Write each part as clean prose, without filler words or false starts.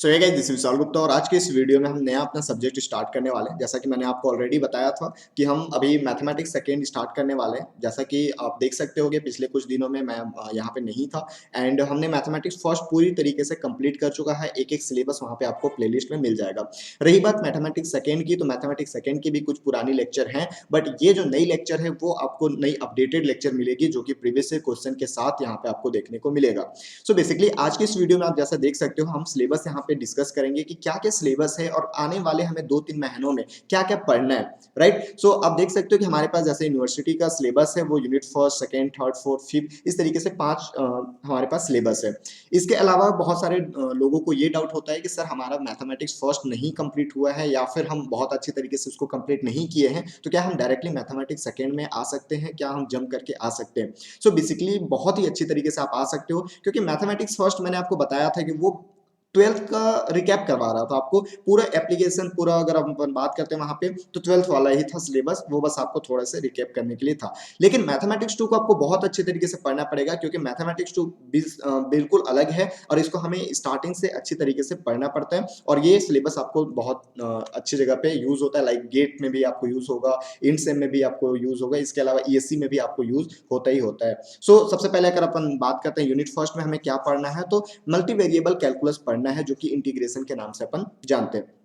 सो ये guys this is Vishal Gupta और आज के इस वीडियो में हम नया अपना सब्जेक्ट स्टार्ट करने वाले हैं। जैसा कि मैंने आपको ऑलरेडी बताया था कि हम अभी मैथमेटिक्स सेकेंड स्टार्ट करने वाले हैं। जैसा कि आप देख सकते होंगे पिछले कुछ दिनों में मैं यहाँ पे नहीं था एंड हमने मैथमेटिक्स फर्स्ट पूरी तरीके से कंप्लीट कर चुका है। एक एक सिलेबस वहाँ पे आपको प्लेलिस्ट में मिल जाएगा। रही बात मैथमेटिक्स सेकेंड की, तो मैथमेटिक्स सेकेंड की भी कुछ पुरानी लेक्चर हैं, बट ये जो नई लेक्चर है वो आपको नई अपडेटेड लेक्चर मिलेगी जो कि प्रीवियस क्वेश्चन के साथ यहाँ पे आपको देखने को मिलेगा। सो बेसिकली आज की इस वीडियो में आप जैसा देख सकते हो हम सिलेबस यहाँ पे डिस्कस करेंगे कि क्या क्या सिलेबस है और आने वाले हमें 2-3 महीनों में क्या क्या पढ़ना है। राइट, सो आप देख सकते हो कि हमारे पास जैसे यूनिवर्सिटी का सिलेबस है वो unit first, second, third, fourth, fifth, इस तरीके से 5 हमारे पास सिलेबस है। इसके अलावा बहुत सारे लोगों को ये डाउट होता है कि सर हमारा मैथमेटिक्स फर्स्ट नहीं कंप्लीट हुआ है या फिर हम बहुत अच्छी तरीके से उसको कंप्लीट नहीं किए हैं, तो क्या हम डायरेक्टली मैथमेटिक्स सेकेंड में आ सकते हैं, क्या हम जंप करके आ सकते हैं। सो बेसिकली बहुत ही अच्छी तरीके से आप आ सकते हो, क्योंकि मैथमेटिक्स फर्स्ट मैंने आपको बताया था कि वो 12th का रिकैप करवा रहा था आपको। पूरा एप्लीकेशन पूरा अगर हम अपन बात करते हैं वहां पे, तो 12th वाला ही था सिलेबस, वो बस आपको थोड़ा सा रिकैप करने के लिए था। लेकिन मैथमेटिक्स 2 को आपको बहुत अच्छे तरीके से पढ़ना पड़ेगा, क्योंकि मैथमेटिक्स 2 बिल्कुल अलग है और इसको हमें स्टार्टिंग से अच्छी तरीके से पढ़ना पड़ता है। और ये सिलेबस आपको बहुत अच्छी जगह पे यूज होता है, लाइक गेट में भी आपको यूज होगा, इन सेम में भी आपको यूज होगा, इसके अलावा ईएससी में भी आपको यूज होता ही होता है। सो सबसे पहले अगर अपन बात करते हैं यूनिट फर्स्ट में हमें क्या पढ़ना है, तो मल्टी वेरिएबल कैलकुलस पढ़ना है, जो कि इंटीग्रेशन के नाम से अपन जानते हैं।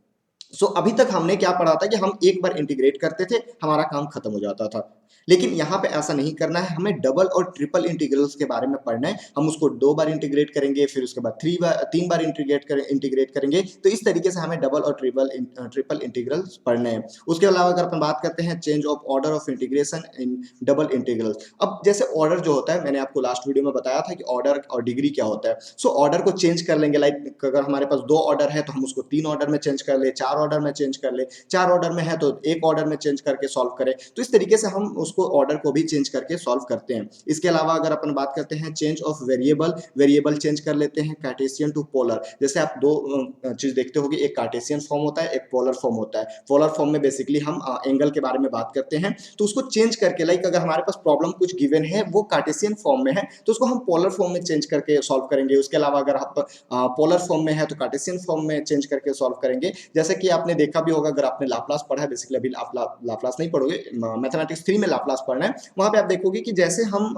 अभी तक हमने क्या पढ़ा था कि हम एक बार इंटीग्रेट करते थे, हमारा काम खत्म हो जाता था। लेकिन यहाँ पे ऐसा नहीं करना है, हमें डबल और ट्रिपल इंटीग्रल्स के बारे में पढ़ना है। हम उसको 2 बार इंटीग्रेट करेंगे, फिर उसके बाद 3 बार इंटीग्रेट करेंगे। तो इस तरीके से हमें डबल और ट्रिपल इंटीग्रल्स पढ़ने हैं। उसके अलावा अगर अपन बात करते हैं change of order of integration in double integrals. अब जैसे ऑर्डर जो होता है, मैंने आपको लास्ट वीडियो में बताया था कि ऑर्डर और डिग्री क्या होता है। ऑर्डर को चेंज कर लेंगे, लाइक अगर हमारे पास 2 ऑर्डर है तो हम उसको 3 ऑर्डर में चेंज कर ले, 4 ऑर्डर में चेंज कर ले, 4 ऑर्डर में है तो 1 ऑर्डर में चेंज करके सॉल्व करें। तो इस तरीके से हम उसको ऑर्डर को भी चेंज करके सॉल्व करते हैं। इसके अलावा अगर अपन बात करते हैं चेंज ऑफ वेरिएबल चेंज कर लेते हैं कार्टेशियन टू पोलर। जैसे आप दो चीज देखते होगे, एक कार्टेशियन फॉर्म होता है, एक पोलर फॉर्म होता है। पोलर फॉर्म में बेसिकली हम एंगल के बारे में बात करते हैं, तो उसको चेंज करके, लाइक अगर हमारे पास प्रॉब्लम कुछ गिवन है वो कार्टेशियन फॉर्म में है, तो उसको हम पोलर फॉर्म में चेंज करके सॉल्व करेंगे। उसके अलावा अगर आप पोलर फॉर्म में है तो कार्टेशियन फॉर्म में चेंज करके सॉल्व करेंगे। जैसे कि आपने देखा भी होगा, अगर आपने लाप्लास पढ़ा है, बेसिकली अभी आप लाप्लास नहीं पढ़ोगे, मैथमेटिक्स 3 में लाप्लास पढ़ना है, वहां पे आप देखोगे कि जैसे हम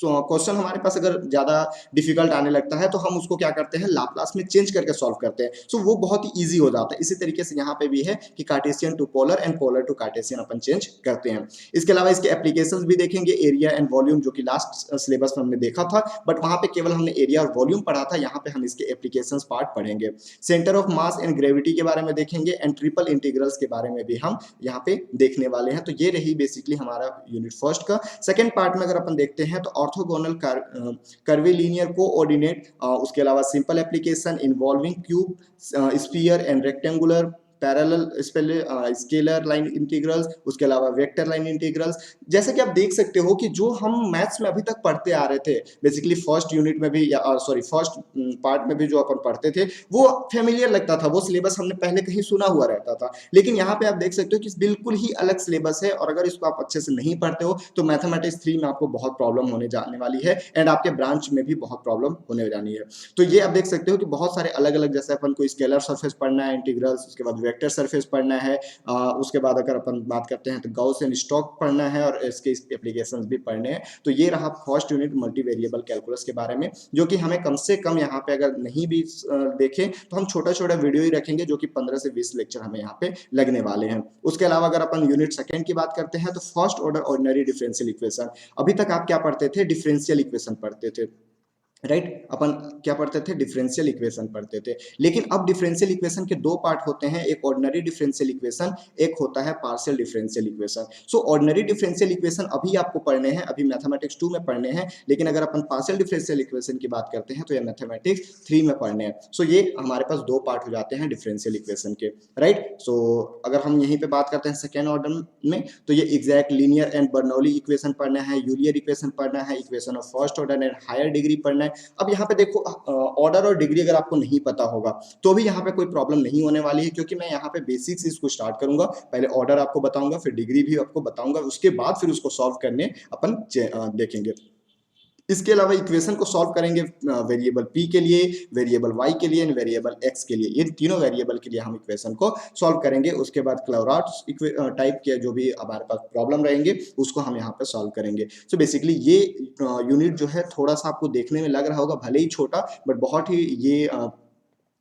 क्वेश्चन हमारे पास अगर ज्यादा डिफिकल्ट आने लगता है तो हम उसको क्या करते हैं, लाप्लास में चेंज करके सॉल्व करते हैं। वो बहुत ही इजी हो जाता है। इसी तरीके से यहाँ पे भी है कि Cartesian to polar and polar to Cartesian अपन चेंज करते हैं। इसके अलावा इसके एप्लीकेशंस भी देखेंगे, एरिया एंड वॉल्यूम, जो कि लास्ट सिलेबस में हमने देखा था, बट वहां पे केवल हमने एरिया और वॉल्यूम पढ़ा था। यहाँ पे हम इसके एप्लीकेशंस पार्ट पढ़ेंगे। Centre of mass and gravity के बारे में देखेंगे एंड ट्रिपल इंटीग्रल्स के बारे में भी हम यहाँ पे देखने वाले हैं। तो ये रही बेसिकली हमारा यूनिट फर्स्ट का। सेकेंड पार्ट में अगर अपन देखते हैं तो ऑर्थोगोनल कर्वीलिनियर कोऑर्डिनेट, उसके अलावा simple application involving cube, sphere and rectangular, parallel scalar line integrals, उसके अलावा वेक्टर लाइन इंटीग्रल्स। जैसे कि आप देख सकते हो कि जो हम मैथ्स में अभी तक पढ़ते आ रहे थे, बेसिकली फर्स्ट यूनिट में भी, या सॉरी फर्स्ट पार्ट में भी जो अपन पढ़ते थे, वो फेमिलियर लगता था, वो सिलेबस हमने पहले कहीं सुना हुआ रहता था। लेकिन यहाँ पे आप देख सकते हो कि बिल्कुल ही अलग सिलेबस है, और अगर इसको आप अच्छे से नहीं पढ़ते हो तो मैथमेटिक्स 3 में आपको बहुत प्रॉब्लम होने जाने वाली है, एंड आपके ब्रांच में भी बहुत प्रॉब्लम होने जानी है। तो ये आप देख सकते हो कि बहुत सारे अलग अलग, जैसे अपन को स्केलर सरफेस पढ़ना है, इंटीग्रल्स, उसके बाद वेक्टर सरफेस पढ़ना है, उसके बाद अगर अपन बात करते हैं तो गॉस एंड स्टोक्स पढ़ना है, और इसके एप्लीकेशंस भी पढ़ने हैं। तो ये रहा first unit multi variable calculus के बारे में, जो कि हमें कम से कम यहाँ पे अगर नहीं भी देखें तो हम छोटा छोटा वीडियो ही रखेंगे, जो कि 15 से 20 लेक्चर हमें यहाँ पे लगने वाले हैं। उसके अलावा अगर अपन यूनिट सेकंड की बात करते हैं तो first order ordinary differential equation. अभी तक आप क्या पढ़ते थे, डिफरेंशियल इक्वेशन पढ़ते थे, राइट। अपन क्या पढ़ते थे, डिफरेंशियल इक्वेशन पढ़ते थे। लेकिन अब डिफरेंशियल इक्वेशन के 2 पार्ट होते हैं, एक ऑर्डिनरी डिफरेंशियल इक्वेशन, एक होता है partial differential equation. Ordinary differential equation अभी आपको पढ़ने हैं, अभी मैथमेटिक्स 2 में पढ़ने हैं। लेकिन अगर अपन पार्शियल डिफरेंशियल इक्वेशन की बात करते हैं तो ये मैथमेटिक्स 3 में पढ़ने हैं। ये हमारे पास 2 पार्ट हो जाते हैं डिफरेंशियल इक्वेशन के, राइट। अगर हम यहीं पे बात करते हैं सेकेंड ऑर्डर में, तो ये exact linear and Bernoulli equation पढ़ना है, यूलियर इक्वेशन पढ़ना है, equation of first order and higher degree पढ़ना है। अब यहाँ पे देखो, ऑर्डर और डिग्री अगर आपको नहीं पता होगा तो भी यहाँ पे कोई प्रॉब्लम नहीं होने वाली है, क्योंकि मैं यहाँ पे बेसिक्स इसको स्टार्ट करूंगा। पहले ऑर्डर आपको बताऊंगा, फिर डिग्री भी आपको बताऊंगा, उसके बाद फिर उसको सॉल्व करने अपन देखेंगे। इसके अलावा इक्वेशन को सॉल्व करेंगे वेरिएबल p के लिए, वेरिएबल y के लिए एंड वेरिएबल x के लिए। इन तीनों वेरिएबल के लिए हम इक्वेशन को सॉल्व करेंगे। उसके बाद क्लौराट टाइप के जो भी हमारे पास प्रॉब्लम रहेंगे उसको हम यहाँ पे सॉल्व करेंगे। सो बेसिकली ये यूनिट जो है थोड़ा सा आपको देखने में लग रहा होगा भले ही छोटा, बट बहुत ही ये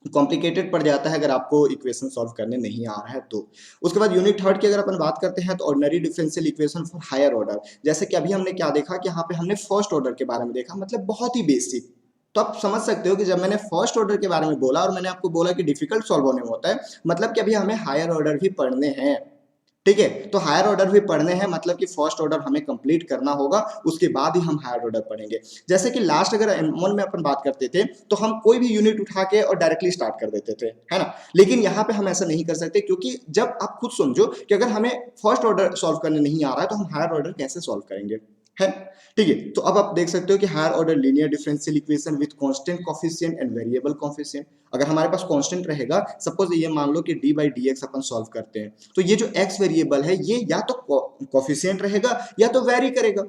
कॉम्प्लिकेटेड पड़ जाता है अगर आपको इक्वेशन सॉल्व करने नहीं आ रहा है तो। उसके बाद यूनिट थर्ड की अगर अपन बात करते हैं तो ordinary differential equation for higher order. जैसे कि अभी हमने क्या देखा कि यहाँ पे हमने फर्स्ट ऑर्डर के बारे में देखा, मतलब बहुत ही बेसिक। तो आप समझ सकते हो कि जब मैंने फर्स्ट ऑर्डर के बारे में बोला और मैंने आपको बोला कि डिफिकल्ट सॉल्व होने में होता है, मतलब कि अभी हमें हायर ऑर्डर भी पढ़ने हैं। ठीक है, तो हायर ऑर्डर भी पढ़ने हैं, मतलब कि फर्स्ट ऑर्डर हमें कंप्लीट करना होगा, उसके बाद ही हम हायर ऑर्डर पढ़ेंगे। जैसे कि लास्ट अगर M1 में अपन बात करते थे तो हम कोई भी यूनिट उठा के और डायरेक्टली स्टार्ट कर देते थे, है ना। लेकिन यहाँ पे हम ऐसा नहीं कर सकते, क्योंकि जब आप खुद समझो कि अगर हमें फर्स्ट ऑर्डर सॉल्व करने नहीं आ रहा है तो हम हायर ऑर्डर कैसे सॉल्व करेंगे, है। ठीक है, तो अब आप देख सकते हो कि higher order linear differential equation with constant coefficient and variable coefficient. अगर हमारे पास कांस्टेंट रहेगा, सपोज ये मान लो कि d/dx अपन सॉल्व करते हैं, तो ये जो x वेरिएबल है ये या तो कोफिशिएंट रहेगा या तो वेरी करेगा।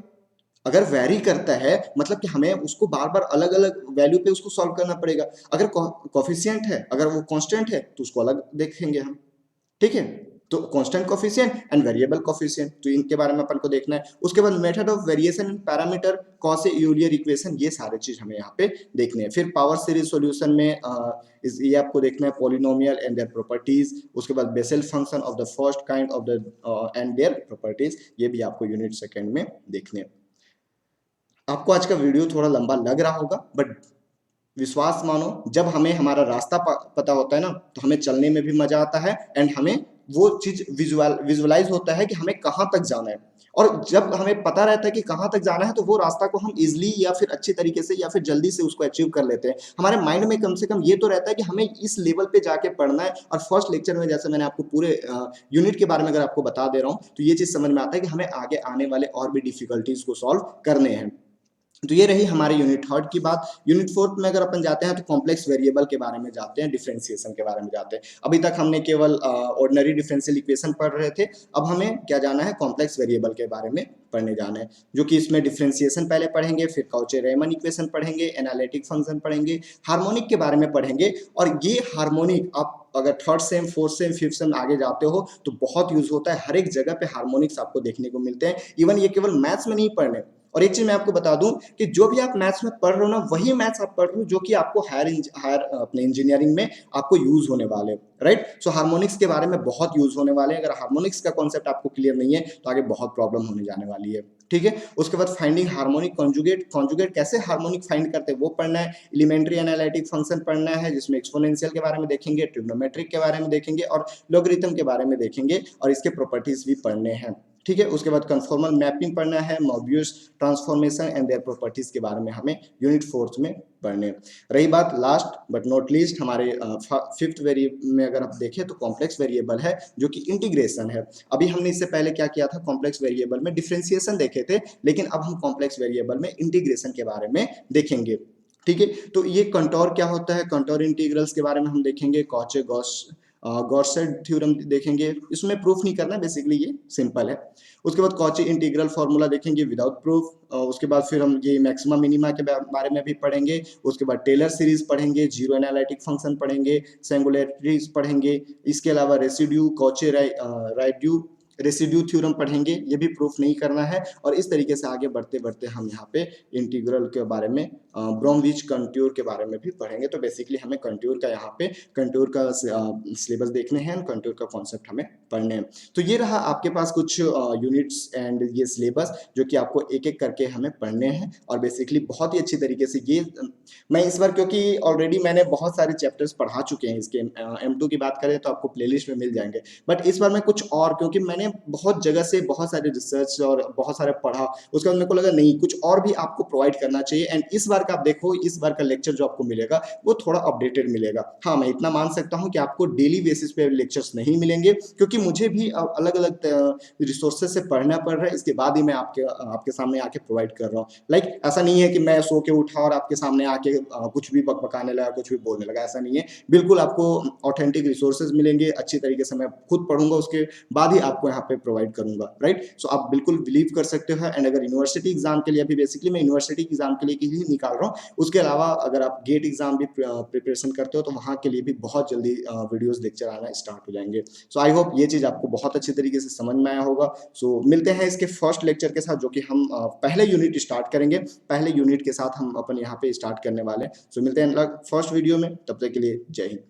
अगर वेरी करता है मतलब कि हमें उसको बार बार अलग अलग वैल्यू पे उसको सॉल्व करना पड़ेगा। अगर कोफिशिएंट है, अगर वो कांस्टेंट है तो उसको अलग देखेंगे हम। ठीक है, तो constant coefficient and variable coefficient, तो इनके बारे में अपन को देखना है। उसके बाद method of variation in parameter, Cauchy Euler equation, ये सारे चीज हमें यहाँ पे देखने हैं। फिर पावर सीरीज सॉल्यूशन में ये आपको देखना है पॉलिनोमियल एंड देयर प्रॉपर्टीज। उसके बाद Bessel function of the first kind of the end their properties, ये भी आपको यूनिट सेकंड में देखने हैं। आपको आज का वीडियो थोड़ा लंबा लग रहा होगा, बट विश्वास मानो, जब हमें हमारा रास्ता पता होता है ना तो हमें चलने में भी मजा आता है एंड हमें वो चीज विजुअलाइज होता है कि हमें कहाँ तक जाना है। और जब हमें पता रहता है कि कहाँ तक जाना है तो वो रास्ता को हम इजिली या फिर अच्छे तरीके से या फिर जल्दी से उसको अचीव कर लेते हैं। हमारे माइंड में कम से कम ये तो रहता है कि हमें इस लेवल पे जाके पढ़ना है। और फर्स्ट लेक्चर में जैसे मैंने आपको पूरे यूनिट के बारे में अगर आपको बता दे रहा हूँ तो ये चीज समझ में आता है कि हमें आगे आने वाले और भी डिफिकल्टीज को सॉल्व करने हैं। तो ये रही हमारे यूनिट थर्ड की बात। यूनिट फोर्थ में अगर अपन जाते हैं तो कॉम्प्लेक्स वेरिएबल के बारे में जाते हैं, डिफरेंशिएशन के बारे में जाते हैं। अभी तक हमने केवल ऑर्डिनरी डिफरेंशियल इक्वेशन पढ़ रहे थे, अब हमें क्या जाना है, कॉम्प्लेक्स वेरिएबल के बारे में पढ़ने जाना है, जो कि इसमें डिफरेंशिएशन पहले पढ़ेंगे, फिर काउची-रीमन इक्वेशन पढ़ेंगे, एनालिटिक फंक्शन पढ़ेंगे, हार्मोनिक के बारे में पढ़ेंगे। और ये हार्मोनिक आप अगर third same, fourth same, fifth sem आगे जाते हो तो बहुत यूज होता है। हर एक जगह पे हार्मोनिक्स आपको देखने को मिलते हैं। इवन ये केवल मैथ्स में नहीं पढ़ने। और एक चीज मैं आपको बता दूं कि जो भी आप मैथ्स में पढ़ रहे हो ना, वही मैथ्स आप पढ़ रहे हो जो कि आपको हायर अपने इंजीनियरिंग में आपको यूज होने वाले, राइट। सो हार्मोनिक्स के बारे में बहुत यूज होने वाले हैं। अगर हार्मोनिक्स का कॉन्सेप्ट आपको क्लियर नहीं है तो आगे बहुत प्रॉब्लम होने जाने वाली है। ठीक है, उसके बाद फाइंडिंग हार्मोनिक कॉन्जुगेट, कॉन्जुगेट कैसे हार्मोनिक फाइंड करते हैं वो पढ़ना है। एलिमेंट्री एनालिटिक फंक्शन पढ़ना है, जिसमें एक्सपोनेंशियल के बारे में देखेंगे, ट्रिग्नोमेट्रिक के बारे में देखेंगे और लॉगरिथम के बारे में देखेंगे, और इसके प्रॉपर्टीज भी पढ़ने हैं। ठीक है, उसके बाद कन्फॉर्मल मैपिंग पढ़ना है, Mobius transformation and their properties के बारे में हमें यूनिट फोर्थ में पढ़ने। रही बात लास्ट बट नॉट लीस्ट हमारे फिफ्थ वेरिएबल में अगर आप देखें तो कॉम्प्लेक्स वेरिएबल है, जो कि इंटीग्रेशन है। अभी हमने इससे पहले क्या किया था, कॉम्प्लेक्स वेरिएबल में डिफरेंशिएशन देखे थे, लेकिन अब हम कॉम्प्लेक्स वेरिएबल में इंटीग्रेशन के बारे में देखेंगे। ठीक है, तो ये कंटोर क्या होता है, कंटोर इंटीग्रल्स के बारे में हम देखेंगे, कॉचे गॉस थ्योरम देखेंगे। इसमें प्रूफ नहीं करना, बेसिकली ये सिंपल है। उसके बाद कॉची इंटीग्रल फार्मूला देखेंगे विदाउट प्रूफ। उसके बाद फिर हम ये मैक्सिमा मिनिमा के बारे में भी पढ़ेंगे। उसके बाद टेलर सीरीज पढ़ेंगे, जीरो एनालिटिक फंक्शन पढ़ेंगे, सिंगुलैरिटीज पढ़ेंगे। इसके अलावा रेसिड्यू, कॉचे राइड्यू रेसिड्यू थ्योरम पढ़ेंगे, ये भी प्रूफ नहीं करना है। और इस तरीके से आगे बढ़ते बढ़ते हम यहाँ पे इंटीग्रल के बारे में, ब्रोमविच कंट्योर के बारे में भी पढ़ेंगे। तो बेसिकली हमें कंट्योर का यहाँ पे कंट्योर का सिलेबस देखने हैं, कंट्योर का कॉन्सेप्ट हमें पढ़ने हैं। तो ये रहा आपके पास कुछ यूनिट्स एंड ये सिलेबस, जो कि आपको एक एक करके हमें पढ़ने हैं। और बेसिकली बहुत ही अच्छी तरीके से ये मैं इस बार, क्योंकि ऑलरेडी मैंने बहुत सारे चैप्टर्स पढ़ा चुके हैं इसके, M2 की बात करें तो आपको प्लेलिस्ट में मिल जाएंगे, बट इस बार मैं कुछ और, क्योंकि मैंने बहुत जगह से बहुत सारे रिसर्च और बहुत सारे पढ़ा, उसके बाद मेरे को लगा नहीं, कुछ और भी आपको प्रोवाइड करना चाहिए। एंड इस बार का आप देखो, इस बार का लेक्चर जो आपको मिलेगा वो थोड़ा अपडेटेड मिलेगा। हाँ, मैं इतना मान सकता हूँ कि आपको डेली बेसिस पे लेक्चर्स नहीं मिलेंगे, क्योंकि मुझे भी अलग अलग रिसोर्सेज से पढ़ना पड़ रहा है, इसके बाद ही मैं आपके सामने आके प्रोवाइड कर रहा हूँ। लाइक ऐसा नहीं है कि मैं सो के उठा और आपके सामने आके कुछ भी बकबकाने लगा, कुछ भी बोलने लगा, ऐसा नहीं है। बिल्कुल आपको ऑथेंटिक रिसोर्सेज मिलेंगे, अच्छी तरीके से मैं खुद पढ़ूंगा, उसके बाद ही आपको यहाँ पे प्रोवाइड करूँगा, राइट? सो आप बिल्कुल बिलीव कर सकते हो। एंड अगर यूनिवर्सिटी एग्जाम के लिए, अभी बेसिकली मैं यूनिवर्सिटी एग्जाम के लिए ही निकाल रहा हूँ, उसके अलावा अगर आप गेट एग्जाम भी प्रिपरेशन करते हो तो वहाँ के लिए भी बहुत जल्दी वीडियोस लेक्चर आना स्टार्ट हो जाएंगे। सो आई होप ये चीज़ आपको बहुत अच्छी तरीके से समझ में आया होगा। सो मिलते हैं इसके फर्स्ट लेक्चर के साथ, जो कि हम पहले यूनिट स्टार्ट करेंगे। पहले यूनिट के साथ हम अपन यहाँ पे स्टार्ट करने वाले हैं। सो मिलते हैं फर्स्ट वीडियो में, तब तक के लिए जय हिंद।